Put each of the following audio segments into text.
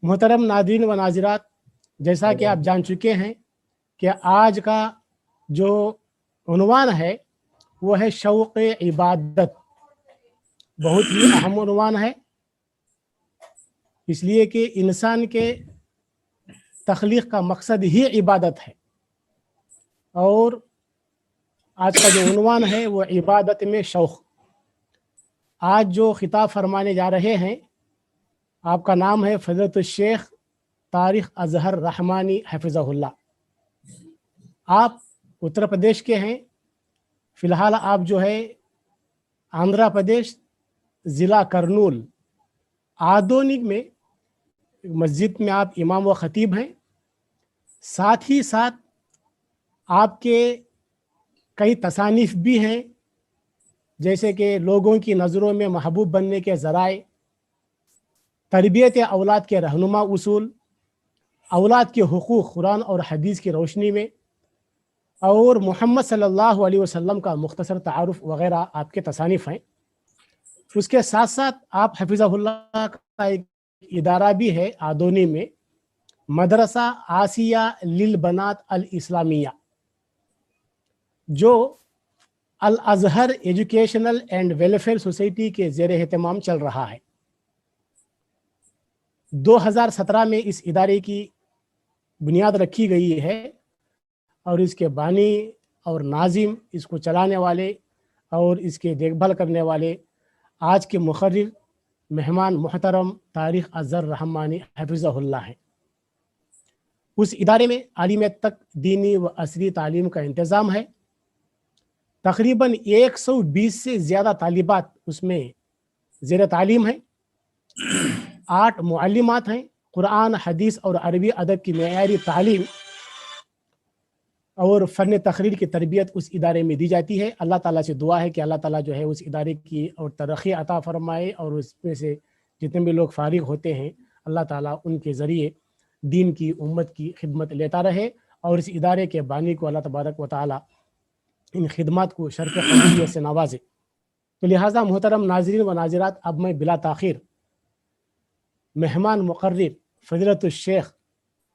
محترم ناظرین و ناظرات، جیسا کہ آپ جان چکے ہیں کہ آج کا جو عنوان ہے وہ ہے شوق عبادت. بہت ہی اہم عنوان ہے، اس لیے کہ انسان کے تخلیق کا مقصد ہی عبادت ہے. اور آج کا جو عنوان ہے وہ عبادت میں شوق. آج جو خطاب فرمانے جا رہے ہیں آپ کا نام ہے فضیلت الشیخ طارق اظہر رحمانی حفظہ اللہ. آپ اتر پردیش کے ہیں. فی الحال آپ جو ہے آندھرا پردیش ضلع کرنول آدونی میں مسجد میں آپ امام و خطیب ہیں. ساتھ ہی ساتھ آپ کے کئی تصانیف بھی ہیں، جیسے کہ لوگوں کی نظروں میں محبوب بننے کے ذرائع، تربیت اولاد کے رہنما اصول، اولاد کے حقوق قرآن اور حدیث کی روشنی میں، اور محمد صلی اللہ علیہ وسلم کا مختصر تعارف وغیرہ آپ کے تصانیف ہیں. اس کے ساتھ ساتھ آپ حفظہ اللہ کا ایک ادارہ بھی ہے آدونی میں، مدرسہ آسیہ للبنات الاسلامیہ، جو الازہر ایجوکیشنل اینڈ ویلفیئر سوسائٹی کے زیر اہتمام چل رہا ہے. 2017 میں اس ادارے کی بنیاد رکھی گئی ہے اور اس کے بانی اور ناظم، اس کو چلانے والے اور اس کے دیکھ بھال کرنے والے آج کے مقرر مہمان محترم طارق اظہر رحمانی حفظہ اللہ ہیں. اس ادارے میں عالمیت تک دینی و عصری تعلیم کا انتظام ہے. تقریباً 120 سے زیادہ طالبات اس میں زیر تعلیم ہیں. 8 معلمات ہیں. قرآن، حدیث اور عربی ادب کی معیاری تعلیم اور فن تقریر کی تربیت اس ادارے میں دی جاتی ہے. اللہ تعالیٰ سے دعا ہے کہ اللہ تعالیٰ جو ہے اس ادارے کی اور ترقی عطا فرمائے، اور اس میں سے جتنے بھی لوگ فارغ ہوتے ہیں اللہ تعالیٰ ان کے ذریعے دین کی امت کی خدمت لیتا رہے، اور اس ادارے کے بانی کو اللہ تبارک و تعالیٰ ان خدمات کو شرف قبولیت سے نوازے. تو لہٰذا محترم ناظرین و ناظرات، اب میں بلا تاخیر مہمان مقرر فضیلت الشیخ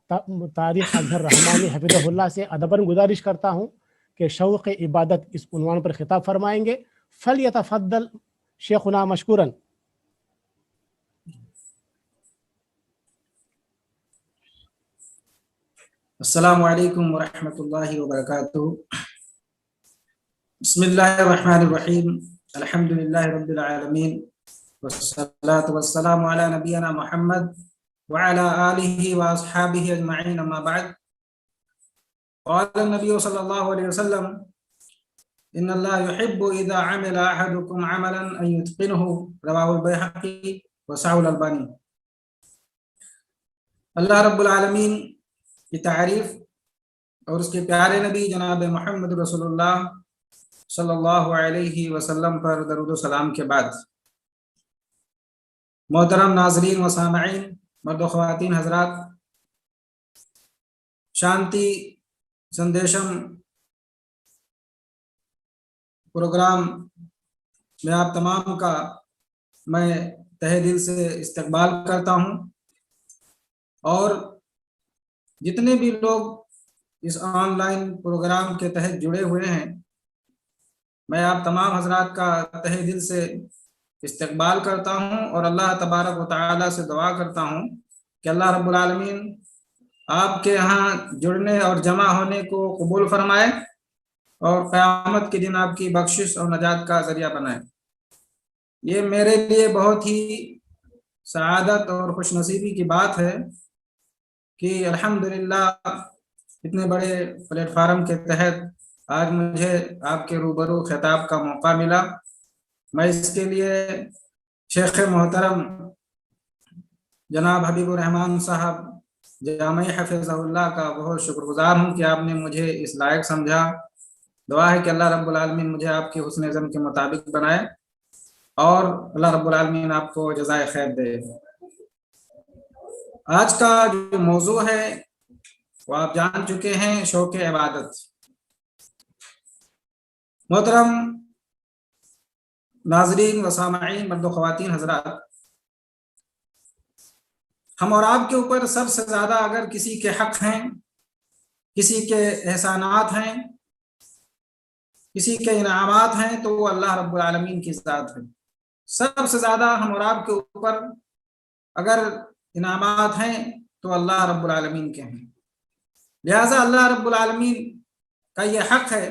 طارق اظہر رحمانی حفظہ اللہ سے ادباً گزارش کرتا ہوں کہ شوق عبادت اس عنوان پر خطاب فرمائیں گے. فلیتفضل شیخنا مشکوراً. السلام علیکم ورحمۃ اللہ وبرکاتہ. بسم اللہ الرحمن الرحیم. الحمد للہ رب العالمین، والصلاة والسلام علی نبینا محمد وعلى آلہ واصحابہ اجمعین. اما بعد، قال النبی صلی اللہ علیہ وسلم: ان اللہ يحب اذا عمل احدکم عملا ان يتقنه. رواہ البیہقی وصححہ الالبانی. اللہ رب العالمین کی تعریف اور اس کے پیارے نبی جناب محمد رسول اللہ صلی اللہ علیہ وسلم پر درود و سلام کے بعد، محترم ناظرین و سامعین، مرد و خواتین حضرات، شانتی سندیشم پروگرام میں آپ تمام کا میں تہہ دل سے استقبال کرتا ہوں، اور جتنے بھی لوگ اس آن لائن پروگرام کے تحت جڑے ہوئے ہیں، میں آپ تمام حضرات کا تہہ دل سے استقبال کرتا ہوں، اور اللہ تبارک و تعالیٰ سے دعا کرتا ہوں کہ اللہ رب العالمین آپ کے یہاں جڑنے اور جمع ہونے کو قبول فرمائے، اور قیامت کے دن آپ کی بخشش اور نجات کا ذریعہ بنائے. یہ میرے لیے بہت ہی سعادت اور خوش نصیبی کی بات ہے کہ الحمدللہ اتنے بڑے پلیٹ فارم کے تحت آج مجھے آپ کے روبرو خطاب کا موقع ملا. میں اس کے لیے شیخ محترم جناب حبیب الرحمان صاحب جامع حفظہ اللہ کا بہت شکر گزار ہوں کہ آپ نے مجھے اس لائق سمجھا. دعا ہے کہ اللہ رب العالمین مجھے آپ کے حسن ظن کے مطابق بنائے، اور اللہ رب العالمین آپ کو جزائے خیر دے. آج کا جو موضوع ہے وہ آپ جان چکے ہیں، شوق عبادت. محترم ناظرین و سامعین، مرد و خواتین حضرات، ہم اور آپ کے اوپر سب سے زیادہ اگر کسی کے حق ہیں، کسی کے احسانات ہیں، کسی کے انعامات ہیں تو وہ اللہ رب العالمین کی ذات ہے۔ سب سے زیادہ ہم اور آپ کے اوپر اگر انعامات ہیں تو اللہ رب العالمین کے ہیں، لہٰذا اللہ رب العالمین کا یہ حق ہے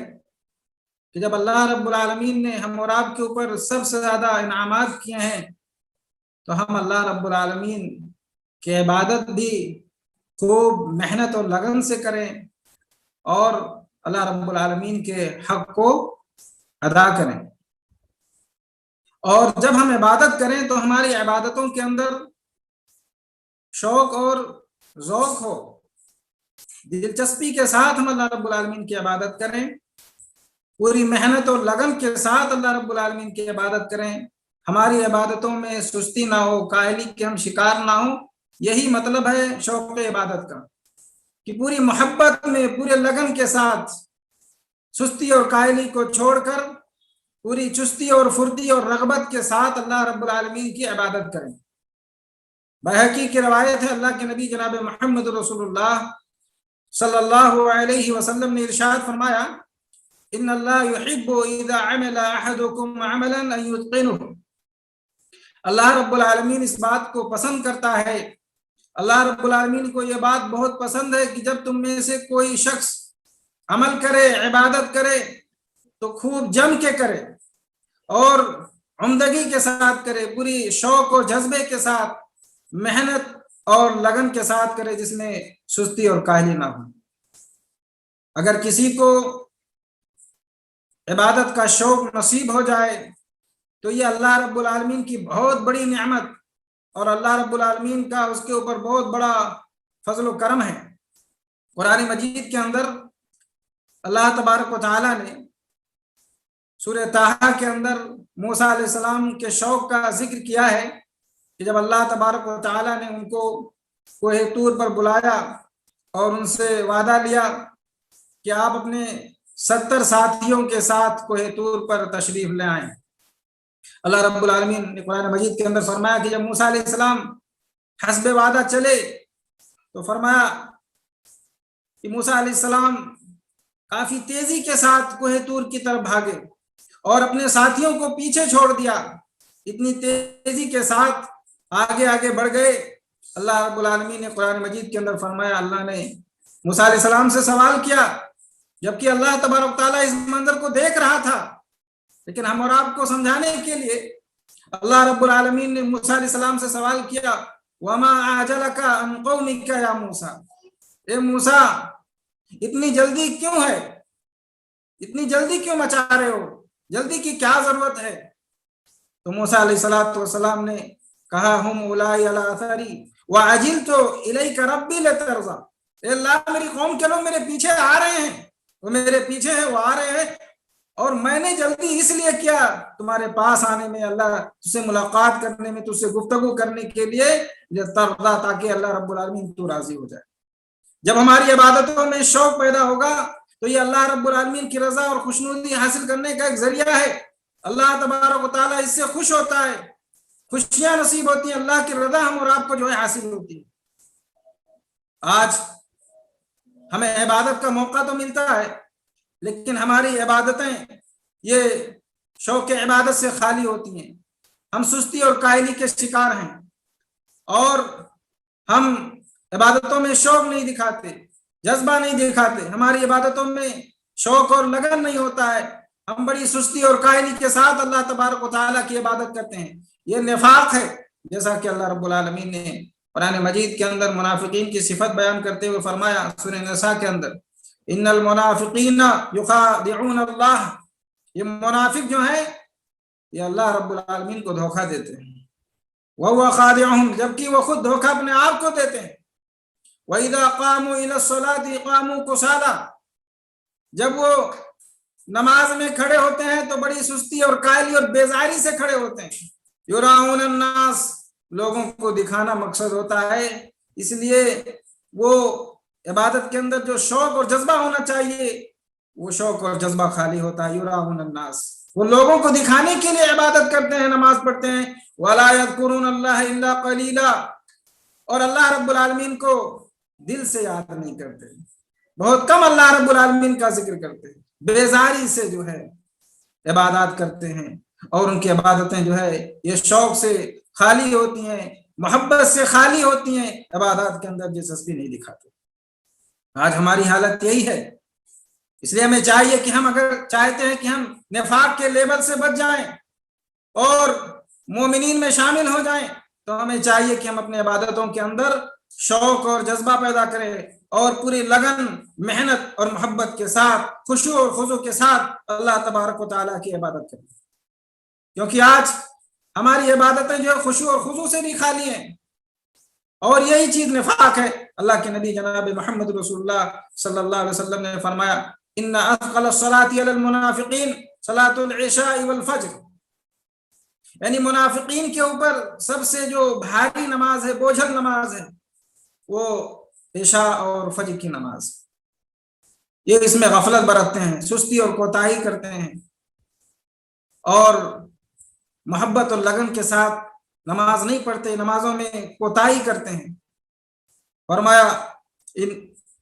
کہ جب اللہ رب العالمین نے ہم اور آپ کے اوپر سب سے زیادہ انعامات کیے ہیں تو ہم اللہ رب العالمین کی عبادت بھی خوب محنت اور لگن سے کریں اور اللہ رب العالمین کے حق کو ادا کریں۔ اور جب ہم عبادت کریں تو ہماری عبادتوں کے اندر شوق اور ذوق ہو، دلچسپی کے ساتھ ہم اللہ رب العالمین کی عبادت کریں، پوری محنت اور لگن کے ساتھ اللہ رب العالمین کی عبادت کریں، ہماری عبادتوں میں سستی نہ ہو، کاہلی کے ہم شکار نہ ہوں۔ یہی مطلب ہے شوق عبادت کا، کہ پوری محبت میں پورے لگن کے ساتھ سستی اور کاہلی کو چھوڑ کر پوری چستی اور پھرتی اور رغبت کے ساتھ اللہ رب العالمین کی عبادت کریں۔ بحقی کی روایت ہے، اللہ کے نبی جناب محمد رسول اللہ صلی اللہ علیہ وسلم نے ارشاد فرمایا، ان اللہ یحب اذا عمل احدکم عملا ان یتقنہ۔ اللہ رب العالمین اس بات کو پسند کرتا ہے، اللہ رب العالمین کو یہ بات بہت پسند ہے کہ جب تم میں سے کوئی شخص عمل کرے، عبادت کرے تو خوب جم کے کرے اور عمدگی کے ساتھ کرے، پوری شوق اور جذبے کے ساتھ، محنت اور لگن کے ساتھ کرے، جس میں سستی اور کاہلی نہ ہو۔ اگر کسی کو عبادت کا شوق نصیب ہو جائے تو یہ اللہ رب العالمین کی بہت بڑی نعمت اور اللہ رب العالمین کا اس کے اوپر بہت بڑا فضل و کرم ہے۔ قرآن مجید کے اندر اللہ تبارک و تعالیٰ نے سورہ طٰہٰ کے اندر موسیٰ علیہ السلام کے شوق کا ذکر کیا ہے کہ جب اللہ تبارک و تعالیٰ نے ان کو کوہ طور پر بلایا اور ان سے وعدہ لیا کہ آپ اپنے 70 ساتھیوں کے ساتھ کوہ طور پر تشریف لے آئیں، اللہ رب العالمین نے قرآن مجید کے اندر فرمایا کہ جب موسیٰ علیہ السلام حسب وعدہ چلے تو فرمایا کہ موسیٰ علیہ السلام کافی تیزی کے ساتھ کوہ طور کی طرف بھاگے اور اپنے ساتھیوں کو پیچھے چھوڑ دیا، اتنی تیزی کے ساتھ آگے آگے بڑھ گئے۔ اللہ رب العالمین نے قرآن مجید کے اندر فرمایا، اللہ نے موسیٰ علیہ السلام سے سوال کیا، جبکہ اللہ تبارک تعالیٰ اس منظر کو دیکھ رہا تھا، لیکن ہم اور آپ کو سمجھانے کے لیے اللہ رب العالمین نے موسیٰ علیہ السلام سے سوال کیا، وَمَا أَعْجَلَكَ عَنْ قَوْمِكَ يَا موسیٰ، اے موسیٰ اتنی جلدی کیوں ہے، اتنی جلدی کیوں مچا رہے ہو، جلدی کی کیا ضرورت ہے؟ تو موسیٰ علیہ السلام نے کہا، ہم اولائی علی اثری وعجلت الیک ربی لترضی، اے اللہ میری قوم کے لوگ میرے پیچھے آ رہے ہیں، وہ میرے پیچھے ہیں، وہ آ رہے ہیں، اور میں نے جلدی اس لیے کیا تمہارے پاس آنے میں، اللہ تجھ سے ملاقات کرنے میں، تجھ سے گفتگو کرنے کے لیے، لترضی، تاکہ اللہ رب العالمین تو راضی ہو جائے۔ جب ہماری عبادتوں میں شوق پیدا ہوگا تو یہ اللہ رب العالمین کی رضا اور خوشنودی حاصل کرنے کا ایک ذریعہ ہے، اللہ تبارک و تعالیٰ اس سے خوش ہوتا ہے، خوشیاں نصیب ہوتی ہیں، اللہ کی رضا ہم اور آپ کو جو ہے حاصل ہوتی ہے۔ آج ہمیں عبادت کا موقع تو ملتا ہے، لیکن ہماری عبادتیں یہ شوق عبادت سے خالی ہوتی ہیں، ہم سستی اور کاہلی کے شکار ہیں، اور ہم عبادتوں میں شوق نہیں دکھاتے، جذبہ نہیں دکھاتے، ہماری عبادتوں میں شوق اور لگن نہیں ہوتا ہے، ہم بڑی سستی اور کاہلی کے ساتھ اللہ تبارک و تعالیٰ کی عبادت کرتے ہیں۔ یہ نفاق ہے، جیسا کہ اللہ رب العالمین نے قرآن مجید کے اندر منافقین کی صفت بیان کرتے ہوئے فرمایا سورہ نساء کے اندر، ان المنافقین یخادعون اللہ، یہ منافق جو ہیں یہ اللہ رب العالمین کو دھوکہ دیتے ہیں، وَهُوَ خَادِعُهُمْ، جبکہ وہ خود دھوکہ اپنے آپ کو دیتے ہیں۔ وَإِذَا قَامُوا إِلَى الصَّلَاةِ قَامُوا كُسَالَىٰ، جب وہ نماز میں کھڑے ہوتے ہیں تو بڑی سستی اور کاہلی اور بیزاری سے کھڑے ہوتے ہیں۔ یراؤن الناس، لوگوں کو دکھانا مقصد ہوتا ہے، اس لیے وہ عبادت کے اندر جو شوق اور جذبہ ہونا چاہیے وہ شوق اور جذبہ خالی ہوتا ہے۔ یراؤن الناس، وہ لوگوں کو دکھانے کے لیے عبادت کرتے ہیں، نماز پڑھتے ہیں۔ وَلَا يَذْكُرُونَ اللَّهَ إِلَّا قَلِيلًا، اور اللہ رب العالمین کو دل سے یاد نہیں کرتے، بہت کم اللہ رب العالمین کا ذکر کرتے ہیں، بیزاری سے جو ہے عبادات کرتے ہیں، اور ان کی عبادتیں جو ہے یہ شوق سے خالی ہوتی ہیں، محبت سے خالی ہوتی ہیں، عبادات کے اندر دلچسپی نہیں دکھاتے۔ آج ہماری حالت یہی ہے، اس لیے ہمیں چاہیے کہ ہم اگر چاہتے ہیں کہ ہم نفاق کے لیبل سے بچ جائیں اور مومنین میں شامل ہو جائیں، تو ہمیں چاہیے کہ ہم اپنے عبادتوں کے اندر شوق اور جذبہ پیدا کریں اور پوری لگن، محنت اور محبت کے ساتھ، خشوع اور خضوع کے ساتھ اللہ تبارک و تعالیٰ کی عبادت کریں، کیونکہ آج ہماری عبادتیں جو ہے خشوع اور خضوع سے بھی خالی ہیں، اور یہی چیز نفاق ہے۔ اللہ کے نبی جناب محمد رسول اللہ صلی اللہ علیہ وسلم نے فرمایا ان اثقل الصلاة علی المنافقین صلاة العشاء والفجر، یعنی منافقین کے اوپر سب سے جو بھاری نماز ہے، بوجھل نماز ہے، وہ عشاء اور فجر کی نماز۔ یہ اس میں غفلت برتتے ہیں، سستی اور کوتاہی کرتے ہیں، اور محبت اور لگن کے ساتھ نماز نہیں پڑھتے، نمازوں میں کوتاہی کرتے ہیں۔ فرمایا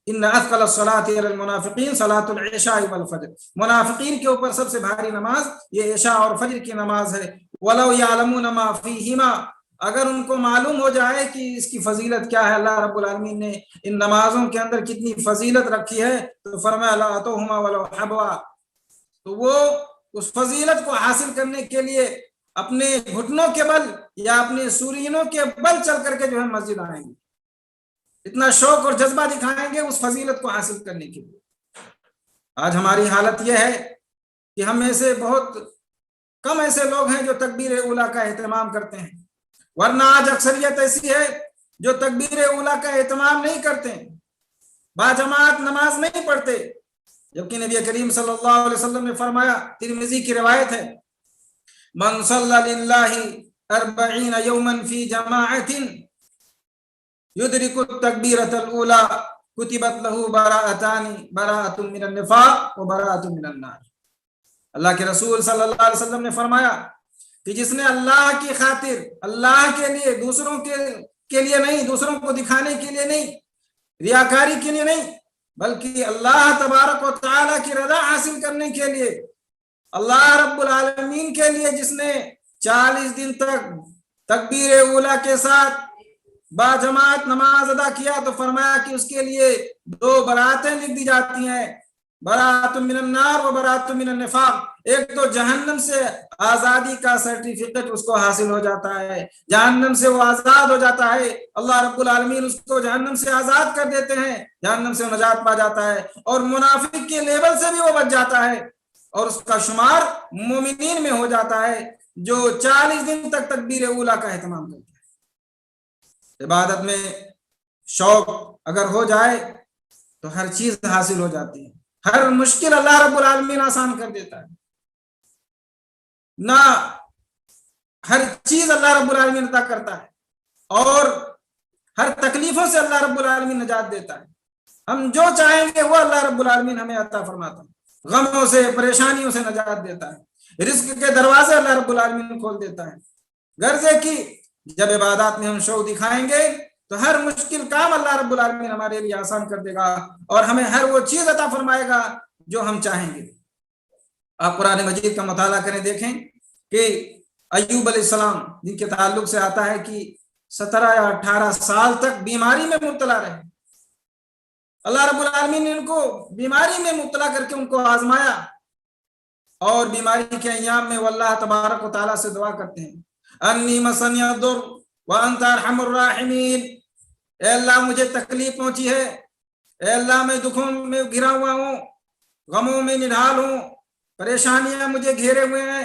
ان اثقل الصلاة علی المنافقین صلاة العشاء والفجر، منافقین کے اوپر سب سے بھاری نماز یہ عشاء اور فجر کی نماز ہے۔ وَلَوْ يَعْلَمُونَ مَا فِيهِمَا، اگر ان کو معلوم ہو جائے کہ اس کی فضیلت کیا ہے، اللہ رب العالمین نے ان نمازوں کے اندر کتنی فضیلت رکھی ہے، تو فرمایا لَأَتَوْهُمَا وَلَوْ حَبْوًا، تو وہ اس فضیلت کو حاصل کرنے کے لیے اپنے گھٹنوں کے بل یا اپنے سورینوں کے بل چل کر کے جو ہے مسجد آئیں گے، اتنا شوق اور جذبہ دکھائیں گے اس فضیلت کو حاصل کرنے کے لیے۔ آج ہماری حالت یہ ہے کہ ہم میں سے بہت کم ایسے لوگ ہیں جو تکبیر اولیٰ کا اہتمام کرتے ہیں، ورنہ آج اکثریت ایسی ہے جو تکبیر اولیٰ کا اہتمام نہیں کرتے، باجماعت نماز نہیں پڑھتے، جبکہ نبی کریم صلی اللہ علیہ وسلم نے فرمایا، ترمذی کی روایت ہے، من صلی للہ 40 یوما فی جماعت یدرک التکبیرۃ الاولی کتبت لہ براءۃ من النفاق و براءۃ من النار۔ اللہ کے رسول صلی اللہ علیہ وسلم نے فرمایا کہ جس نے اللہ کی خاطر، اللہ کے لیے، دوسروں کے لیے نہیں، دوسروں کو دکھانے کے لیے نہیں، ریاکاری کے لیے نہیں، بلکہ اللہ تبارک و تعالیٰ کی رضا حاصل کرنے کے لیے، اللہ رب العالمین کے لیے جس نے 40 دن تک تکبیر اولیٰ کے ساتھ باجماعت نماز ادا کیا، تو فرمایا کہ اس کے لیے 2 براتیں لکھ دی جاتی ہیں، براءۃ من النار و براءۃ من النفاق۔ ایک تو جہنم سے آزادی کا سرٹیفکیٹ اس کو حاصل ہو جاتا ہے، جہنم سے وہ آزاد ہو جاتا ہے، اللہ رب العالمین اس کو جہنم سے آزاد کر دیتے ہیں، جہنم سے نجات پا جاتا ہے، اور منافق کے لیبل سے بھی وہ بچ جاتا ہے، اور اس کا شمار مومنین میں ہو جاتا ہے جو 40 دن تک تکبیر اولیٰ کا اہتمام کرتے ہیں۔ عبادت میں شوق اگر ہو جائے تو ہر چیز حاصل ہو جاتی ہے، ہر مشکل اللہ رب العالمین آسان کر دیتا ہے، نہ ہر چیز اللہ رب العالمین عطا کرتا ہے، اور ہر تکلیفوں سے اللہ رب العالمین نجات دیتا ہے۔ ہم جو چاہیں گے وہ اللہ رب العالمین ہمیں عطا فرماتا ہے، غموں سے، پریشانیوں سے نجات دیتا ہے، رزق کے دروازے اللہ رب العالمین کھول دیتا ہے۔ غرض ہے کہ جب عبادات میں ہم شوق دکھائیں گے تو ہر مشکل کام اللہ رب العالمین ہمارے لیے آسان کر دے گا، اور ہمیں ہر وہ چیز عطا فرمائے گا جو ہم چاہیں گے۔ آپ قرآن مجید کا مطالعہ کریں، دیکھیں کہ ایوب علیہ السلام جن کے تعلق سے آتا ہے کہ 17 یا 18 سال تک بیماری میں مبتلا رہے، اللہ رب العالمین نے ان کو بیماری میں مبتلا کر کے ان کو آزمایا، اور بیماری کے ایام میں وہ اللہ تبارک و تعالیٰ سے دعا کرتے ہیں، انی مسنی الضر وانت ارحم الراحمین، اے اللہ مجھے تکلیف پہنچی ہے، اے اللہ میں دکھوں میں گھرا ہوا ہوں، غموں میں نڈھال ہوں، پریشانیاں مجھے گھیرے ہوئے ہیں،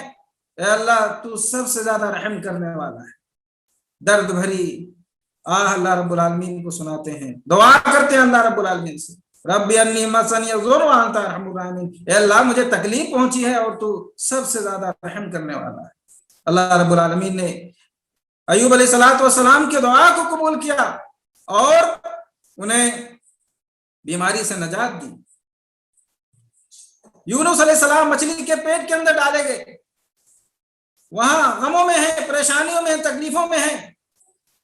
اے اللہ تو سب سے زیادہ رحم کرنے والا ہے۔ درد بھری اللہ رب العالمین کو سناتے ہیں، دعا کرتے ہیں اللہ رب العالمین سے، رب انی مسنی الضر وانت ارحم الراحمین، اے اللہ مجھے تکلیف پہنچی ہے اور تو سب سے زیادہ رحم کرنے والا ہے۔ اللہ رب العالمین نے ایوب علیہ السلام کی دعا کو قبول کیا اور انہیں بیماری سے نجات دی۔ یونس علیہ السلام مچھلی کے پیٹ کے اندر ڈالے گئے، وہاں غموں میں ہیں، پریشانیوں میں ہیں، تکلیفوں میں ہیں،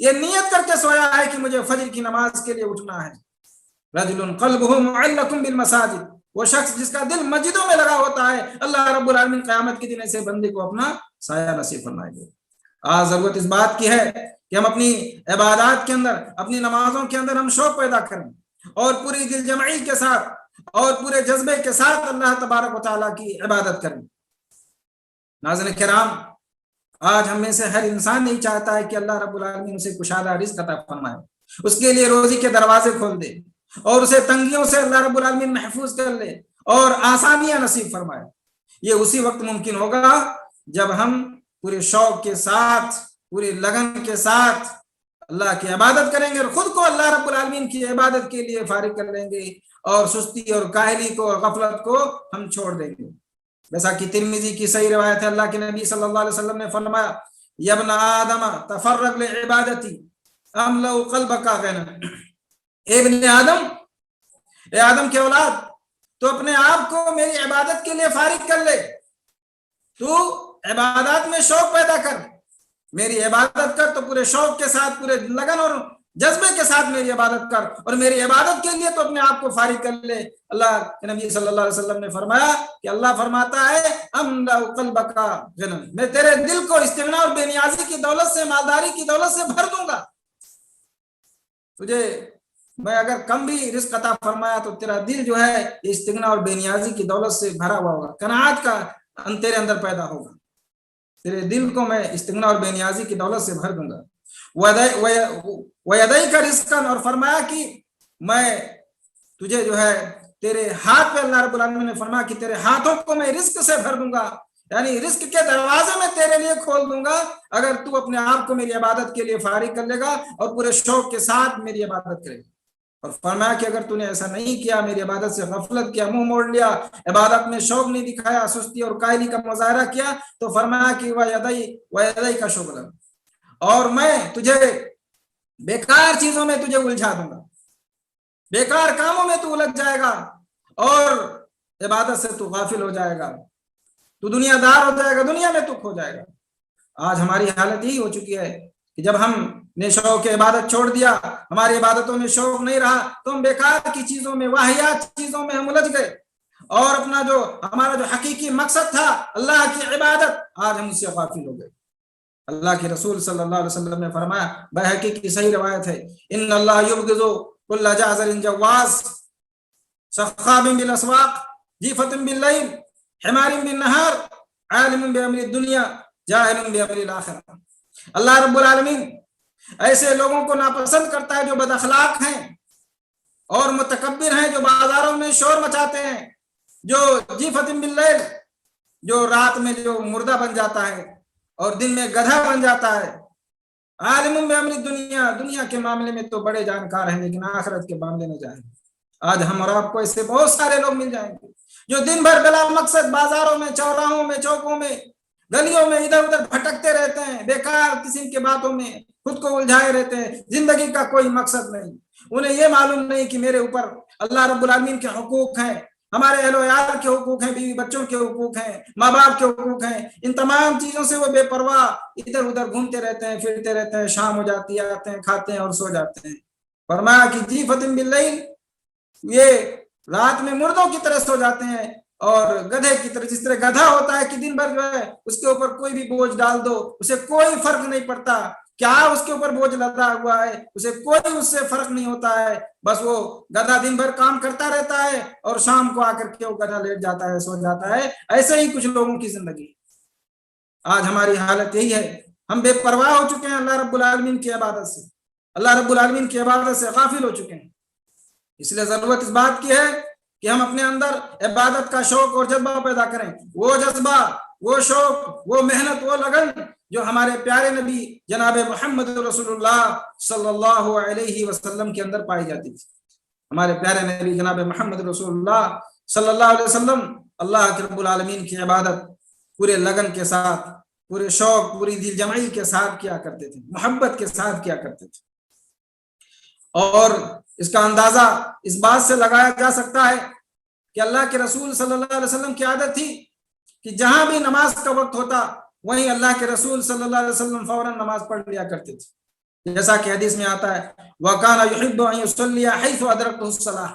یہ نیت کر کے سویا ہے کہ مجھے فجر کی نماز کے لیے اٹھنا ہے. رجل قلبہ معلق بالمساجد، وہ شخص جس کا دل مسجدوں میں لگا ہوتا ہے، اللہ رب العالمین قیامت کے دن ایسے بندے کو اپنا سایہ نصیب فرمائیں گے. آج ضرورت اس بات کی ہے کہ ہم اپنی عبادات کے اندر، اپنی نمازوں کے اندر ہم شوق پیدا کریں اور پوری دل جمعی کے ساتھ اور پورے جذبے کے ساتھ اللہ تبارک و تعالیٰ کی عبادت کریں. ناظرین کرام، آج ہم میں سے ہر انسان نہیں چاہتا ہے کہ اللہ رب العالمین اسے کشادہ رزق عطا فرمائے، اس کے لیے روزی کے دروازے کھول دے اور اسے تنگیوں سے اللہ رب العالمین محفوظ کر لے اور آسانیاں نصیب فرمائے. یہ اسی وقت ممکن ہوگا جب ہم پورے شوق کے ساتھ، پورے لگن کے ساتھ اللہ کی عبادت کریں گے اور خود کو اللہ رب العالمین کی عبادت کے لیے فارغ کر لیں گے اور سستی اور کاہلی کو اور غفلت کو ہم چھوڑ دیں گے. جیسا کہ ترمذی کی صحیح روایت ہے، اللہ کے نبی صلی اللہ علیہ وسلم نے فرمایا، یا ابن آدم تفرغ لعبادتی املأ قلبک غنا. اے ابن آدم، اے آدم کے اولاد، تو اپنے آپ کو میری عبادت کے لیے فارغ کر لے. تو عبادات میں شوق پیدا کر، میری عبادت کر تو پورے شوق کے ساتھ، پورے لگن اور جذبے کے ساتھ میری عبادت کر، اور میری عبادت کے لیے تو اپنے آپ کو فارغ کر لے. اللہ کے نبی صلی اللہ علیہ وسلم نے فرمایا کہ اللہ فرماتا ہے املأ قلبک غنا، میں تیرے دل کو استغنا اور بے نیازی کی دولت سے، مالداری کی دولت سے بھر دوں گا. تجھے میں اگر کم بھی رزق عطا فرمایا تو تیرا دل جو ہے استغنا اور بے نیازی کی دولت سے بھرا ہوا ہوگا، قناعت کا تیرے اندر پیدا ہوگا. تیرے دل کو میں استغنا اور بے نیازی کی دولت سے بھر دوں گا. وَيَدَيْكَ رِزْقًا، اور فرمایا کہ میں تجھے جو ہے تیرے ہاتھ پہ، اللہ رب العالمین نے فرمایا کہ تیرے ہاتھوں کو میں رزق سے بھر دوں گا، یعنی رزق کے دروازے میں تیرے لیے کھول دوں گا اگر تو اپنے آپ کو میری عبادت کے لیے فارغ کر لے گا اور پورے شوق کے ساتھ میری عبادت کرے گا. اور فرمایا کہ اگر تو نے ایسا نہیں کیا، میری عبادت سے غفلت کیا، منہ موڑ لیا، عبادت میں شوق نہیں دکھایا، سستی اور کاہلی کا مظاہرہ کیا، تو فرمایا کہ وَيَدَيْكَ شُغْلًا، اور میں تجھے بیکار چیزوں میں تجھے الجھا دوں گا، بیکار کاموں میں تو الجھ جائے گا اور عبادت سے تو غافل ہو جائے گا، تو دنیا دار ہو جائے گا، دنیا میں تو کھو جائے گا. آج ہماری حالت یہی ہو چکی ہے کہ جب ہم نے شوق عبادت چھوڑ دیا، ہماری عبادتوں میں شوق نہیں رہا، تو ہم بیکار کی چیزوں میں، واہیات چیزوں میں ہم الجھ گئے اور اپنا جو ہمارا جو حقیقی مقصد تھا اللہ کی عبادت، آج ہم اس سے غافل ہو گئے. اللہ کے رسول صلی اللہ علیہ وسلم نے فرمایا، بہقی کی صحیح روایت ہے، ان اللہ یبغض کل جعذر جواز سخاب بالاسواق جیفۃ باللیل حمار بالنہار عالم بامر الدنیا جاہل بامر الآخرہ. اللہ رب العالمین ایسے لوگوں کو ناپسند کرتا ہے جو بد اخلاق ہیں اور متکبر ہیں، جو بازاروں میں شور مچاتے ہیں، جو جیفۃ باللیل، جو رات میں جو مردہ بن جاتا ہے اور دن میں گدھا بن جاتا ہے، عالم بامر الدنیا، دنیا کے معاملے میں تو بڑے جانکار ہیں لیکن آخرت کے معاملے میں جاہل. آج ہم اور آپ کو ایسے بہت سارے لوگ مل جائیں گے جو دن بھر بلا مقصد بازاروں میں، چوراہوں میں، چوکوں میں، گلیوں میں ادھر ادھر بھٹکتے رہتے ہیں، بیکار قسم کے باتوں میں خود کو الجھائے رہتے ہیں، زندگی کا کوئی مقصد نہیں. انہیں یہ معلوم نہیں کہ میرے اوپر اللہ رب العالمین کے حقوق ہیں، ہمارے اہل و عیال کے حقوق ہیں، بیوی بچوں کے حقوق ہیں، ماں باپ کے حقوق ہیں. ان تمام چیزوں سے وہ بے پرواہ ادھر ادھر گھومتے رہتے ہیں، پھرتے رہتے ہیں، شام ہو جاتی ہے، آتے ہیں، کھاتے ہیں اور سو جاتے ہیں. فرمایا کہ جیفۃ باللیل، یہ رات میں مردوں کی طرح سو جاتے ہیں، اور گدھے کی طرح، جس طرح گدھا ہوتا ہے کہ دن بھر جو ہے اس کے اوپر کوئی بھی بوجھ ڈال دو اسے کوئی فرق نہیں پڑتا، کیا اس کے اوپر بوجھ لدا ہوا ہے اسے کوئی اس سے فرق نہیں ہوتا ہے، بس وہ گدھا دن بھر کام کرتا رہتا ہے اور شام کو آ کر کے وہ گدھا لیٹ جاتا ہے، سو جاتا ہے. ایسے ہی کچھ لوگوں کی زندگی. آج ہماری حالت یہی ہے، ہم بے پرواہ ہو چکے ہیں اللہ رب العالمین کی عبادت سے، اللہ رب العالمین کی عبادت سے غافل ہو چکے ہیں. اس لیے ضرورت اس بات کی ہے کہ ہم اپنے اندر عبادت کا شوق اور جذبہ پیدا کریں، وہ جذبہ، وہ شوق، وہ محنت، وہ لگن جو ہمارے پیارے نبی جناب محمد رسول اللہ صلی اللہ علیہ وسلم کے اندر پائی جاتی تھی. ہمارے پیارے نبی جناب محمد رسول اللہ صلی اللہ علیہ وسلم اللہ کے رب العالمین کی عبادت پورے لگن کے ساتھ، پورے شوق، پوری دل جمعی کے ساتھ کیا کرتے تھے، محبت کے ساتھ کیا کرتے تھے. اور اس کا اندازہ اس بات سے لگایا جا سکتا ہے کہ اللہ کے رسول صلی اللہ علیہ وسلم کی عادت تھی کہ جہاں بھی نماز کا وقت ہوتا وہیں اللہ کے رسول صلی اللہ علیہ وسلم فوراً نماز پڑھ لیا کرتے تھے. جیسا کہ حدیث میں آتا ہے وَكَانَ يُحِبُّ أَن يُصَلِّيَ حَيْثُ أَدْرَكْتُهُ الصَّلَاةُ،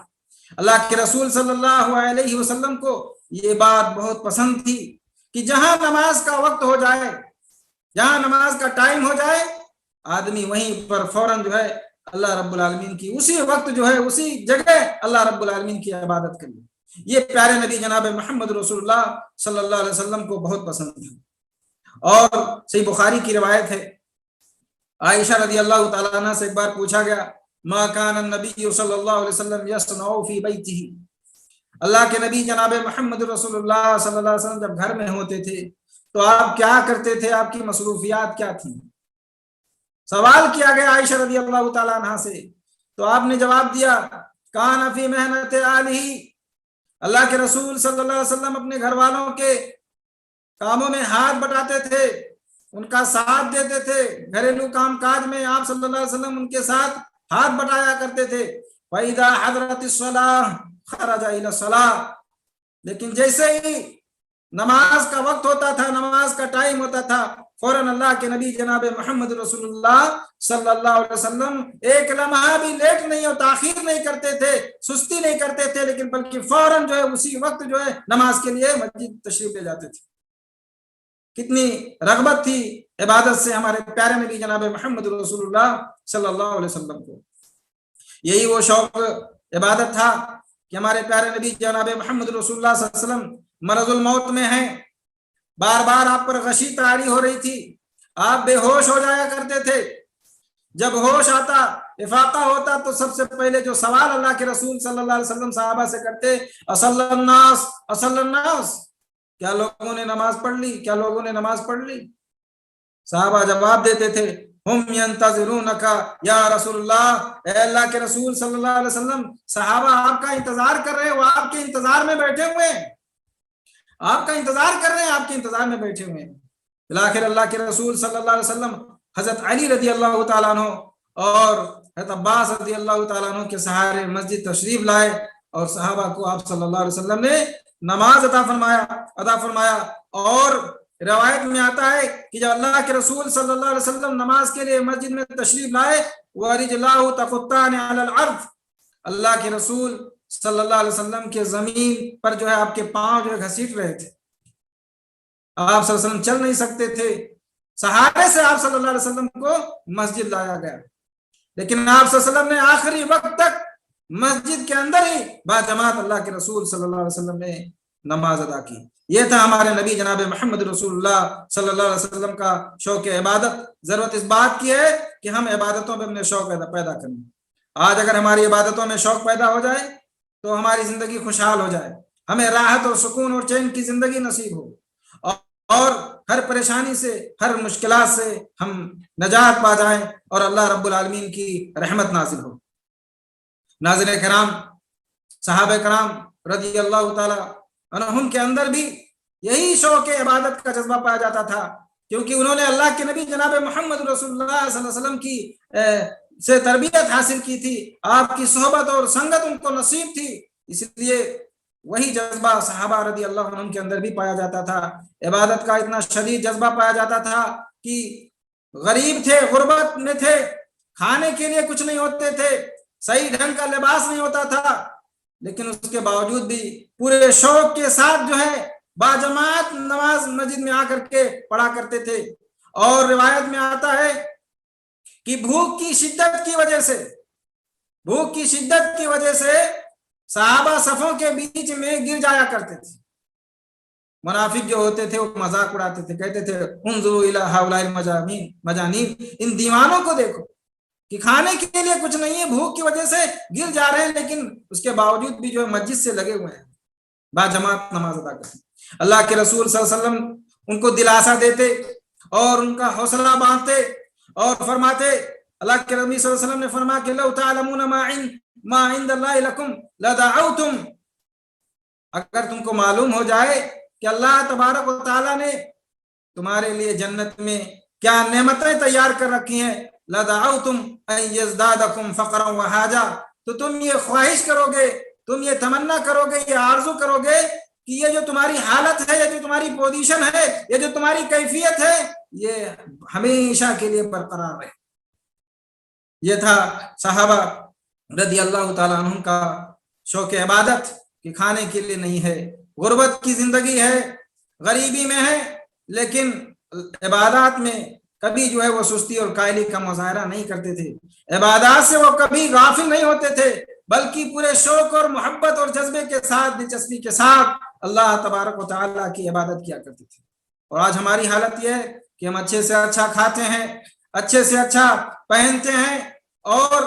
اللہ کے رسول صلی اللہ علیہ وسلم کو یہ بات بہت پسند تھی کہ جہاں نماز کا وقت ہو جائے، جہاں نماز کا ٹائم ہو جائے، آدمی وہیں پر فوراً جو ہے اللہ رب العالمین کی اسی وقت جو ہے اسی جگہ اللہ رب العالمین کی عبادت کرے۔ یہ پیارے نبی جناب محمد رسول اللہ صلی اللہ علیہ وسلم کو بہت پسند تھی۔ اور صحیح بخاری کی روایت ہے، عائشہ رضی اللہ تعالیٰ عنہ سے ایک بار پوچھا گیا ما کان النبی صلی اللہ علیہ وسلم یصنع فی بیتہ، اللہ کے نبی جناب محمد رسول اللہ صلی اللہ علیہ وسلم جب گھر میں ہوتے تھے تو آپ کیا کرتے تھے، آپ کی مصروفیات کیا تھیں؟ سوال کیا گیا عائشہ رضی اللہ تعالیٰ عنہ سے، تو آپ نے جواب دیا کان فی محنت آلہ، اللہ کے رسول صلی اللہ علیہ وسلم اپنے گھر والوں کے کاموں میں ہاتھ بٹاتے تھے، ان کا ساتھ دیتے تھے، گھریلو کام کاج میں آپ صلی اللہ علیہ وسلم ان کے ساتھ ہاتھ بٹایا کرتے تھے۔ وَإِذَا حَضْرَتِ الصَّلَاةُ خَرَجَ إِلَى الصَّلَاةِ، لیکن جیسے ہی نماز کا وقت ہوتا تھا، نماز کا ٹائم ہوتا تھا، فوراً اللہ کے نبی جناب محمد رسول اللہ صلی اللہ علیہ وسلم ایک لمحہ بھی لیٹ نہیں اور تاخیر نہیں کرتے تھے، سستی نہیں کرتے تھے، لیکن بلکہ فوراً جو ہے اسی وقت جو ہے نماز کے لیے مسجد تشریف لے جاتے تھے۔ کتنی رغبت تھی عبادت سے ہمارے پیارے نبی جناب محمد رسول اللہ صلی اللہ علیہ وسلم کو۔ یہی وہ شوق عبادت تھا کہ ہمارے پیارے نبی جناب محمد رسول اللہ صلی اللہ علیہ وسلم مرض الموت میں ہیں، بار بار آپ پر غشی طاری ہو رہی تھی، آپ بے ہوش ہو جایا کرتے تھے۔ جب ہوش آتا، افاقہ ہوتا، تو سب سے پہلے جو سوال اللہ کے رسول صلی اللہ علیہ وسلم صحابہ سے کرتے اصل الناس اصل الناس، کیا لوگوں نے نماز پڑھ لی، کیا لوگوں نے نماز پڑھ لی؟ صحابہ جواب دیتے تھے ہم ینتظرونک یا رسول اللہ، اے اللہ کے رسول صلی اللہ علیہ وسلم، صحابہ آپ کا انتظار کر رہے ہیں، وہ آپ کے انتظار میں بیٹھے ہوئے ہیں، آپ کا انتظار کر رہے ہیں، آپ کے انتظار میں بیٹھے ہوئے ہیں۔ بالآخر اللہ کے رسول صلی اللہ علیہ وسلم حضرت علی رضی اللہ تعالیٰ عنہ اور حضرت عباس رضی اللہ تعالیٰ عنہ کے سہارے مسجد تشریف لائے اور صحابہ کو آپ صلی اللہ علیہ وسلم نے نماز عطا فرمایا۔ اور روایت میں آتا ہے کہ جب اللہ کے رسول صلی اللہ علیہ وسلم نماز کے لیے مسجد میں تشریف لائے وَرِجْلَاهُ تَخُطَّانِ عَلَى الْأَرْضِ، اللہ کے رسول صلی اللہ علیہ وسلم کے زمین پر جو ہے آپ کے پاؤں جو ہے گھسیٹ رہے تھے، آپ صلی اللہ علیہ وسلم چل نہیں سکتے تھے، سہارے سے آپ صلی اللہ علیہ وسلم کو مسجد لایا گیا، لیکن آپ صلی اللہ علیہ وسلم نے آخری وقت تک مسجد کے اندر ہی با جماعت اللہ کے رسول صلی اللہ علیہ وسلم نے نماز ادا کی۔ یہ تھا ہمارے نبی جناب محمد رسول اللہ صلی اللہ علیہ وسلم کا شوق عبادت۔ ضرورت اس بات کی ہے کہ ہم عبادتوں میں اپنے شوق پیدا کریں۔ آج اگر ہماری عبادتوں میں شوق پیدا ہو جائے تو ہماری زندگی خوشحال ہو جائے، ہمیں راحت اور سکون اور چین کی زندگی نصیب ہو، اور ہر پریشانی سے، ہر مشکلات سے ہم نجات پا جائیں اور اللہ رب العالمین کی رحمت نازل ہو۔ ناظرین کرام، صحابہ کرام رضی اللہ تعالی عنہم کے اندر بھی یہی شوق عبادت کا جذبہ پایا جاتا تھا، کیونکہ انہوں نے اللہ کے نبی جناب محمد رسول اللہ صلی اللہ علیہ وسلم کی سے تربیت حاصل کی تھی، آپ کی صحبت اور سنگت ان کو نصیب تھی، اس لیے وہی جذبہ صحابہ رضی اللہ عنہم کے اندر بھی پایا جاتا تھا۔ عبادت کا اتنا شدید جذبہ پایا جاتا تھا کہ غریب تھے، غربت میں تھے، کھانے کے لیے کچھ نہیں ہوتے تھے، صحیح ڈھنگ کا لباس نہیں ہوتا تھا، لیکن اس کے باوجود بھی پورے شوق کے ساتھ جو ہے باجماعت نماز مسجد میں آ کر کے پڑھا کرتے تھے۔ اور روایت میں آتا ہے کہ بھوک کی شدت کی وجہ سے صحابہ صفوں کے بیچ میں گر جایا کرتے تھے۔ منافق جو ہوتے تھے وہ مذاق اڑاتے تھے، کہتے تھے انظروا الی ہؤلاء المجانین، ان دیوانوں کو دیکھو کہ کھانے کے لیے کچھ نہیں ہے، بھوک کی وجہ سے گر جا رہے ہیں، لیکن اس کے باوجود بھی جو ہے مسجد سے لگے ہوئے ہیں، با جماعت نماز ادا کرتے ہیں۔ اللہ کے رسول صلی اللہ علیہ وسلم ان کو دلاسا دیتے اور ان کا حوصلہ باندھتے اور فرماتے، اللہ کے نبی صلی اللہ علیہ وسلم نے فرمایا کہ لو تعلمون ما عند اللہ لکم لدعوتم، اگر تم کو معلوم ہو جائے کہ اللہ تبارک و تعالیٰ نے تمہارے لیے جنت میں کیا نعمتیں تیار کر رکھی ہیں، لدعوتم ان یزدادکم فقرا وحاجا، تو تم یہ خواہش کرو گے، تم یہ تمنا کرو گے، یہ آرزو کرو گے کہ یہ جو تمہاری حالت ہے، یہ جو تمہاری پوزیشن ہے، یہ جو تمہاری کیفیت ہے، یہ ہمیشہ کے لیے برقرار رہے۔ یہ تھا صحابہ رضی اللہ تعالیٰ عنہم کا شوق عبادت کہ کھانے کے لیے نہیں ہے، غربت کی زندگی ہے، غریبی میں ہے، لیکن عبادات میں کبھی جو ہے وہ سستی اور کائلی کا مظاہرہ نہیں کرتے تھے، عبادات سے وہ کبھی غافل نہیں ہوتے تھے، بلکہ پورے شوق اور محبت اور جذبے کے ساتھ، دلچسپی کے ساتھ اللہ تبارک و تعالیٰ کی عبادت کیا کرتے تھے۔ اور آج ہماری حالت یہ ہے کہ ہم اچھے سے اچھا کھاتے ہیں، اچھے سے اچھا پہنتے ہیں، اور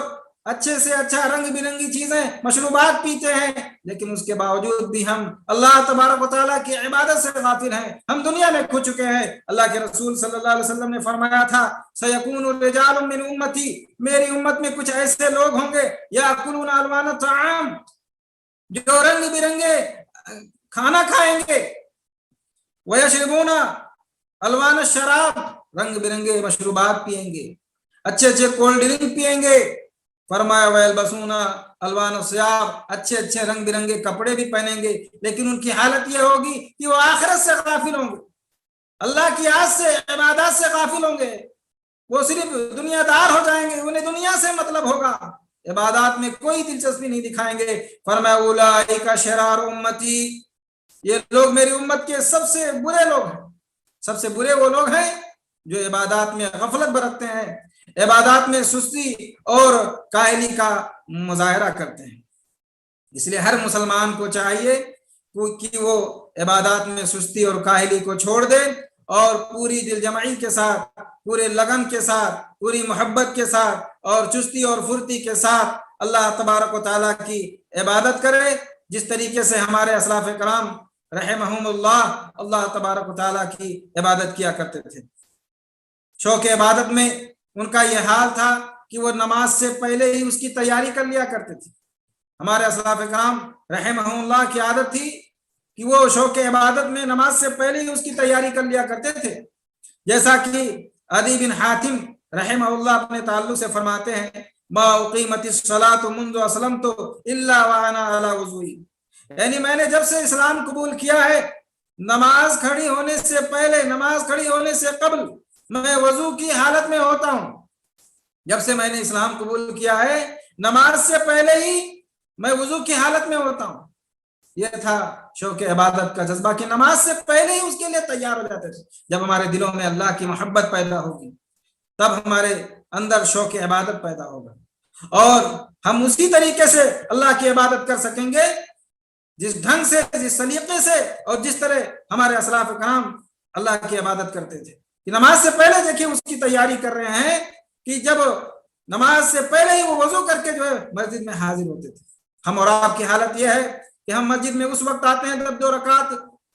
اچھے سے اچھا رنگ برنگی چیزیں مشروبات پیتے ہیں، لیکن اس کے باوجود بھی ہم اللہ تبارک و تعالیٰ کی عبادت سے غافل ہیں، ہم دنیا میں کھو چکے ہیں۔ اللہ کے رسول صلی اللہ علیہ وسلم نے فرمایا تھا سیکون الرجال من امتی، میری امت میں کچھ ایسے لوگ ہوں گے یاکلون الوان الطعام، جو رنگ برنگے کھانا کھائیں گے، ویشربون الوان الشراب، رنگ برنگے مشروبات پیئیں گے، اچھے اچھے کولڈ ڈرنک پیئیں گے، فرمایا ویلبسون الوان الثیاب، اچھے اچھے رنگ برنگے کپڑے بھی پہنیں گے، لیکن ان کی حالت یہ ہوگی کہ وہ آخرت سے غافل ہوں گے، اللہ کی یاد سے، عبادات سے غافل ہوں گے، وہ صرف دنیا دار ہو جائیں گے، انہیں دنیا سے مطلب ہوگا، عبادات میں کوئی دلچسپی نہیں دکھائیں گے۔ فرمایا اولئک شرار امتی، یہ لوگ میری امت کے سب سے برے لوگ ہیں، سب سے برے وہ لوگ ہیں جو عبادات میں غفلت برتتے ہیں، عبادات میں سستی اور کاہلی کا مظاہرہ کرتے ہیں۔ اس لیے ہر مسلمان کو چاہیے کہ وہ عبادات میں سستی اور کاہلی کو چھوڑ دے اور پوری دل جمعی کے ساتھ، پورے لگن کے ساتھ، پوری محبت کے ساتھ اور چستی اور پھرتی کے ساتھ اللہ تبارک و تعالیٰ کی عبادت کرے، جس طریقے سے ہمارے اسلاف کرام رحمہم اللہ تبارک و تعالیٰ کی عبادت کیا کرتے تھے۔ شوق عبادت میں ان کا یہ حال تھا کہ وہ نماز سے پہلے ہی اس کی تیاری کر لیا کرتے تھے۔ ہمارے اسلاف کرام رحمہم اللہ کی عادت تھی کہ وہ شوق عبادت میں نماز سے پہلے ہی اس کی تیاری کر لیا کرتے تھے، جیسا کہ عدی بن حاتم رحمہ اللہ اپنے تعلق سے فرماتے ہیں ما اقیمت الصلاۃ منذ اسلمت الا وانا علی وضوئی، یعنی میں نے جب سے اسلام قبول کیا ہے، نماز کھڑی ہونے سے پہلے، نماز کھڑی ہونے سے قبل میں وضو کی حالت میں ہوتا ہوں۔ جب سے میں نے اسلام قبول کیا ہے، نماز سے پہلے ہی میں وضو کی حالت میں ہوتا ہوں۔ یہ تھا شوق عبادت کا جذبہ کہ نماز سے پہلے ہی اس کے لیے تیار ہو جاتے تھے۔ جب ہمارے دلوں میں اللہ کی محبت پیدا ہوگی، تب ہمارے اندر شوق عبادت پیدا ہوگا، اور ہم اسی طریقے سے اللہ کی عبادت کر سکیں گے جس ڈھنگ سے، جس سلیقے سے، اور جس طرح ہمارے اسلاف کرام اللہ کی عبادت کرتے تھے۔ کہ نماز سے پہلے دیکھیں اس کی تیاری کر رہے ہیں کہ جب نماز سے پہلے ہی وہ وضو کر کے جو ہے مسجد میں حاضر ہوتے تھے۔ ہم اور آپ کی حالت یہ ہے کہ ہم مسجد میں اس وقت آتے ہیں جب 2 رکعت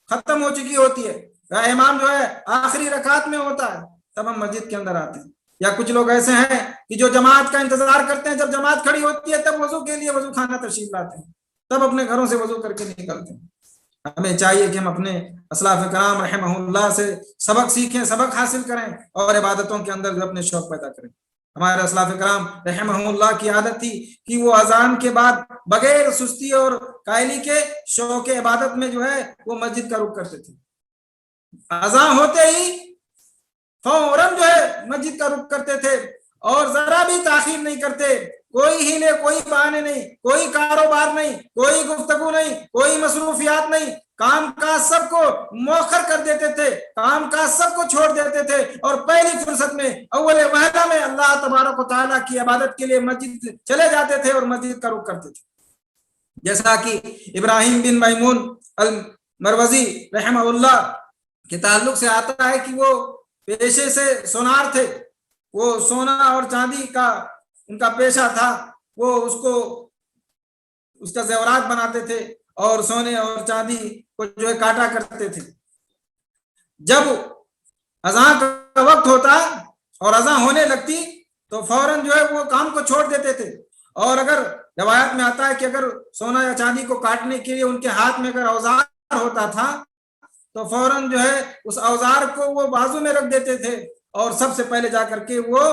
ختم ہو چکی ہوتی ہے، یا امام جو ہے آخری رکعت میں ہوتا ہے، تب ہم مسجد کے اندر آتے ہیں۔ یا کچھ لوگ ایسے ہیں کہ جو جماعت کا انتظار کرتے ہیں، جب جماعت کھڑی ہوتی ہے تب وضو کے لیے وضو خانہ تشریف لاتے ہیں، تب اپنے گھروں سے وضو کر کے نکلتے ہیں۔ ہمیں چاہیے کہ ہم اپنے اسلاف کرام رحمہ اللہ سے سبق سیکھیں، سبق حاصل کریں، اور عبادتوں کے اندر اپنے شوق پیدا کریں۔ ہمارے اسلاف کرام رحمہ اللہ کی عادت تھی کہ وہ اذان کے بعد بغیر سستی اور کائلی کے شوق عبادت میں جو ہے وہ مسجد کا رخ کرتے تھے۔ اذان ہوتے ہی فوراً جو ہے مسجد کا رخ کرتے تھے، اور ذرا بھی تاخیر نہیں کرتے، کوئی ہیلے، کوئی بہانے نہیں، کوئی کاروبار نہیں، کوئی گفتگو نہیں، کوئی مصروفیات نہیں، کام کاج سب کو مؤخر کر دیتے تھے، کام کاج سب کو چھوڑ دیتے تھے، اور پہلی فرصت میں اول وہلہ میں اللہ تبارک و تعالیٰ کی عبادت کے لیے مسجد چلے جاتے تھے اور مسجد کا رخ کرتے تھے۔ جیسا کہ ابراہیم بن میمون المروزی رحمہ اللہ کے تعلق سے آتا ہے کہ وہ پیشے سے سونار تھے، وہ سونا اور چاندی کا ان کا پیشہ تھا، وہ اس کا زیورات بناتے تھے اور سونے اور چاندی کو جو ہے کاٹا کرتے تھے۔ جب اذان کا وقت ہوتا اور اذان ہونے لگتی تو فوراً جو ہے وہ کام کو چھوڑ دیتے تھے، اور اگر روایت میں آتا ہے کہ اگر سونا یا چاندی کو کاٹنے کے لیے ان کے ہاتھ میں اگر اوزار ہوتا تھا تو فوراً جو ہے اس اوزار کو وہ بازو میں رکھ دیتے تھے، اور سب سے پہلے جا کر کے وہ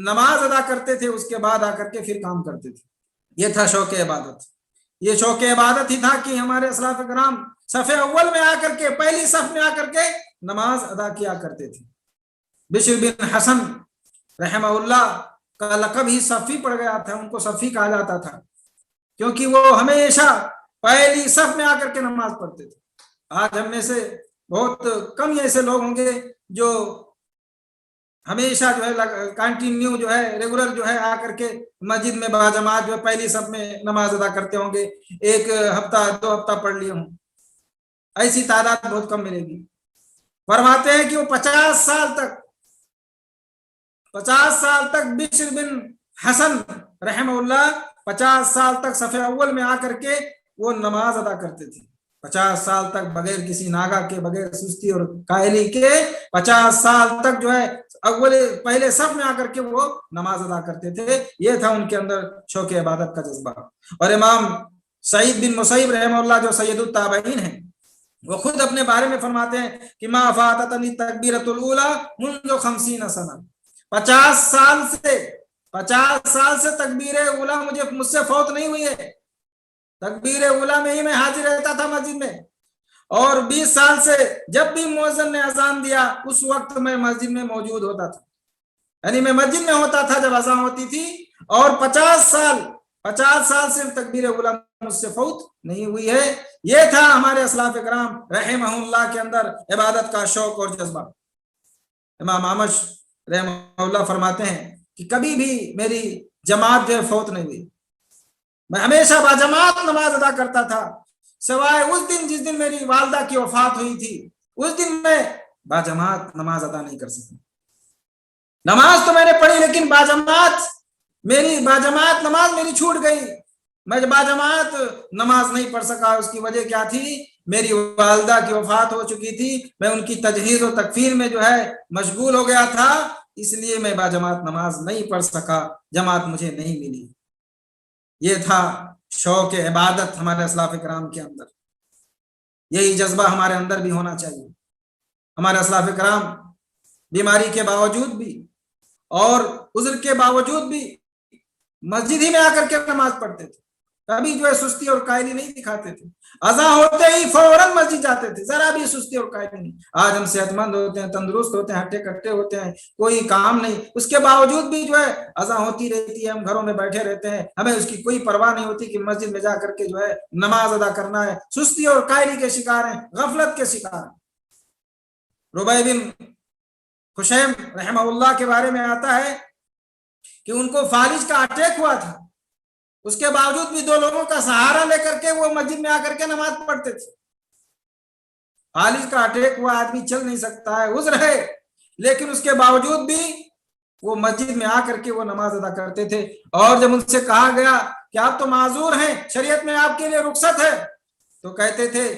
نماز ادا کرتے تھے، اس کے بعد آ کر کے پھر کام کرتے تھے۔ یہ تھا شوق عبادت۔ یہ شوق عبادت ہی تھا کہ ہمارے اسلاف کرام صف اول میں آ کر کے، پہلی صف میں آ کر کے نماز ادا کیا کرتے تھے۔ بشر بن حسن رحمہ اللہ کا لقب ہی صفی پڑ گیا تھا، ان کو صفی کہا جاتا تھا، کیونکہ وہ ہمیشہ پہلی صف میں آ کر کے نماز پڑھتے تھے۔ آج ہم میں سے بہت کم ہی ایسے لوگ ہوں گے جو ہمیشہ جو ہے کنٹینیو جو ہے ریگولر جو ہے آ کر کے مسجد میں باجماعت جو ہے پہلی صف میں نماز ادا کرتے ہوں گے، ایک ہفتہ 2 ہفتہ پڑھ لیے ہوں، ایسی تعداد بہت کم ملے گی۔ فرماتے ہیں کہ وہ 50 سال تک بشر بن حسن رحمہ اللہ 50 سال تک صف اول میں آ کر کے وہ نماز ادا کرتے تھے، 50 سال تک بغیر کسی ناگا کے، بغیر سستی اور کاہلی کے 50 سال تک جو ہے پہلے صف میں آ کر کے وہ نماز ادا کرتے تھے۔ یہ تھا ان کے اندر شوق عبادت کا جذبہ۔ اور امام سعید بن مسیب رحمہ اللہ جو سید التابعین ہیں، وہ خود اپنے بارے میں فرماتے ہیں کہ ما فاتتنی تکبیرۃ الاولی منذ 50 سنہ، 50 سال سے تکبیر اولی مجھ سے فوت نہیں ہوئی ہے، تکبیر اولی میں ہی میں حاضر رہتا تھا مسجد میں، اور 20 سال سے جب بھی مؤذن نے اذان دیا اس وقت میں مسجد میں موجود ہوتا تھا، یعنی میں مسجد میں ہوتا تھا جب اذان ہوتی تھی، اور 50 سال سے تکبیر اولی مجھ سے فوت نہیں ہوئی ہے۔ یہ تھا ہمارے اسلاف کرام رحمہ اللہ کے اندر عبادت کا شوق اور جذبہ۔ امام اعمش رحمہ اللہ فرماتے ہیں کہ کبھی بھی میری جماعت جو فوت نہیں ہوئی، میں ہمیشہ باجماعت نماز ادا کرتا تھا، سوائے اس دن جس دن میری والدہ کی وفات ہوئی تھی، اس دن میں باجماعت نماز ادا نہیں کر سکتا۔ نماز تو میں نے پڑھی لیکن باجماعت نماز میری چھوٹ گئی، میں باجماعت نماز نہیں پڑھ سکا۔ اس کی وجہ کیا تھی؟ میری والدہ کی وفات ہو چکی تھی، میں ان کی تجہیز و تکفین میں جو ہے مشغول ہو گیا تھا، اس لیے میں باجماعت نماز نہیں پڑھ سکا، جماعت مجھے نہیں ملی۔ یہ تھا شوق عبادت ہمارے اسلاف کرام کے اندر۔ یہی جذبہ ہمارے اندر بھی ہونا چاہیے۔ ہمارے اسلاف کرام بیماری کے باوجود بھی اور عذر کے باوجود بھی مسجد ہی میں آ کر کے نماز پڑھتے تھے، کبھی جو ہے سستی اور کائلی نہیں دکھاتے تھے، اذان ہوتے ہی فوراً مسجد جاتے تھے، ذرا بھی سستی اور کائلی نہیں۔ آج ہم صحت مند ہوتے ہیں، تندرست ہوتے ہیں، ہٹے کٹے ہوتے ہیں، کوئی کام نہیں، اس کے باوجود بھی جو ہے اذان ہوتی رہتی ہے، ہم گھروں میں بیٹھے رہتے ہیں، ہمیں اس کی کوئی پرواہ نہیں ہوتی کہ مسجد میں جا کر کے جو ہے نماز ادا کرنا ہے۔ سستی اور کائلی کے شکار ہیں، غفلت کے شکار ہیں۔ ربیع بن خشیم رحمہ اللہ کے بارے میں آتا ہے کہ ان کو فالج کا اٹیک ہوا تھا، اس کے باوجود بھی 2 لوگوں کا سہارا لے کر کے وہ مسجد میں آ کر کے نماز پڑھتے تھے۔ فالج کا اٹیک ہوا آدمی چل نہیں سکتا ہے، عذر ہے، لیکن اس کے باوجود بھی وہ مسجد میں آ کر کے وہ نماز ادا کرتے تھے۔ اور جب ان سے کہا گیا کہ آپ تو معذور ہیں، شریعت میں آپ کے لیے رخصت ہے، تو کہتے تھے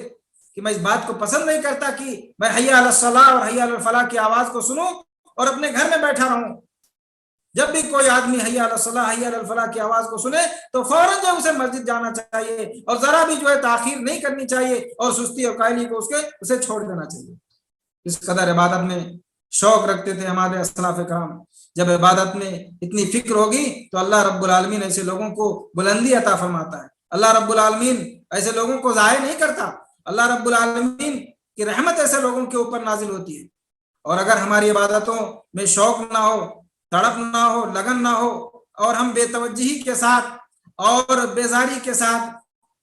کہ میں اس بات کو پسند نہیں کرتا کہ میں حی علی الصلاۃ اور حی علی الفلاح کی آواز کو سنوں اور اپنے گھر میں بیٹھا رہوں۔ جب بھی کوئی آدمی حی علی الصلاۃ حی علی الفلاح کی آواز کو سنے تو فوراً جو اسے مسجد جانا چاہیے، اور ذرا بھی جو ہے تاخیر نہیں کرنی چاہیے، اور سستی اور کائلی کو اسے چھوڑ دینا چاہیے۔ اس قدر عبادت میں شوق رکھتے تھے ہمارے اسلاف کرام۔ جب عبادت میں اتنی فکر ہوگی تو اللہ رب العالمین ایسے لوگوں کو بلندی عطا فرماتا ہے، اللہ رب العالمین ایسے لوگوں کو ضائع نہیں کرتا، اللہ رب العالمین کی رحمت ایسے لوگوں کے اوپر نازل ہوتی ہے۔ اور اگر ہماری عبادتوں میں شوق نہ ہو، تڑپ نہ ہو، لگن نہ ہو، اور ہم بے توجہی کے ساتھ اور بیزاری کے ساتھ،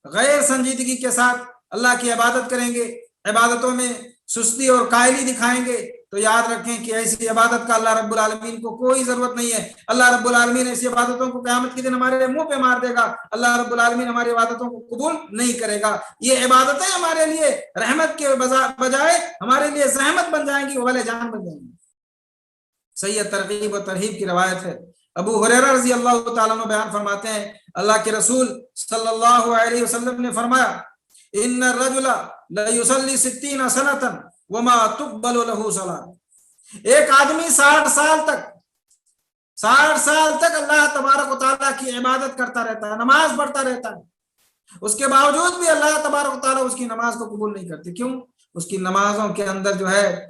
غیر سنجیدگی کے ساتھ اللہ کی عبادت کریں گے، عبادتوں میں سستی اور کائلی دکھائیں گے، تو یاد رکھیں کہ ایسی عبادت کا اللہ رب العالمین کو کوئی ضرورت نہیں ہے۔ اللہ رب العالمین ایسی عبادتوں کو قیامت کے دن ہمارے منہ پہ مار دے گا، اللہ رب العالمین ہماری عبادتوں کو قبول نہیں کرے گا۔ یہ عبادتیں ہمارے لیے رحمت کے بجائے ہمارے لیے زحمت بن جائیں گی، وبال جان بن جائیں گی۔ صحیح ترغیب و ترہیب کی روایت ہے، ابو ہریرہ رضی اللہ تعالیٰ عنہ بیان فرماتے ہیں، اللہ کے رسول صلی اللہ علیہ وسلم نے فرمایا، ان الرجل لیصلی 60 سنۃ وما تقبل له صلاۃ۔ ایک آدمی 60 سال تک اللہ تبارک و تعالیٰ کی عبادت کرتا رہتا ہے، نماز پڑھتا رہتا ہے، اس کے باوجود بھی اللہ تبارک و تعالیٰ اس کی نماز کو قبول نہیں کرتے۔ کیوں؟ اس کی نمازوں کے اندر جو ہے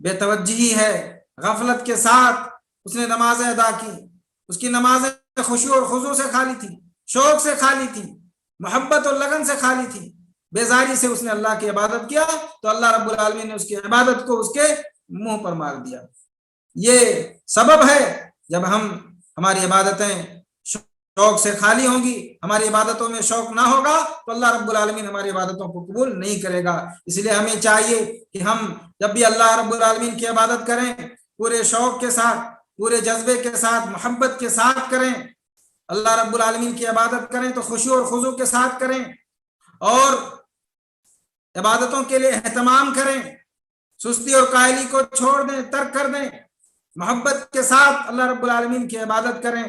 بے توجہی ہے، غفلت کے ساتھ اس نے نمازیں ادا کی، اس کی نمازیں خشوع اور خضوع سے خالی تھی، شوق سے خالی تھی، محبت اور لگن سے خالی تھی، بیزاری سے اس نے اللہ کی عبادت کیا تو اللہ رب العالمین نے اس کی عبادت کو اس کے منہ پر مار دیا۔ یہ سبب ہے جب ہماری عبادتیں شوق سے خالی ہوں گی، ہماری عبادتوں میں شوق نہ ہوگا تو اللہ رب العالمین ہماری عبادتوں کو قبول نہیں کرے گا۔ اس لیے ہمیں چاہیے کہ ہم جب بھی اللہ رب العالمین کی عبادت کریں پورے شوق کے ساتھ، پورے جذبے کے ساتھ، محبت کے ساتھ کریں۔ اللہ رب العالمین کی عبادت کریں تو خشوع اور خضوع کے ساتھ کریں، اور عبادتوں کے لیے اہتمام کریں، سستی اور کاہلی کو چھوڑ دیں، ترک کر دیں، محبت کے ساتھ اللہ رب العالمین کی عبادت کریں۔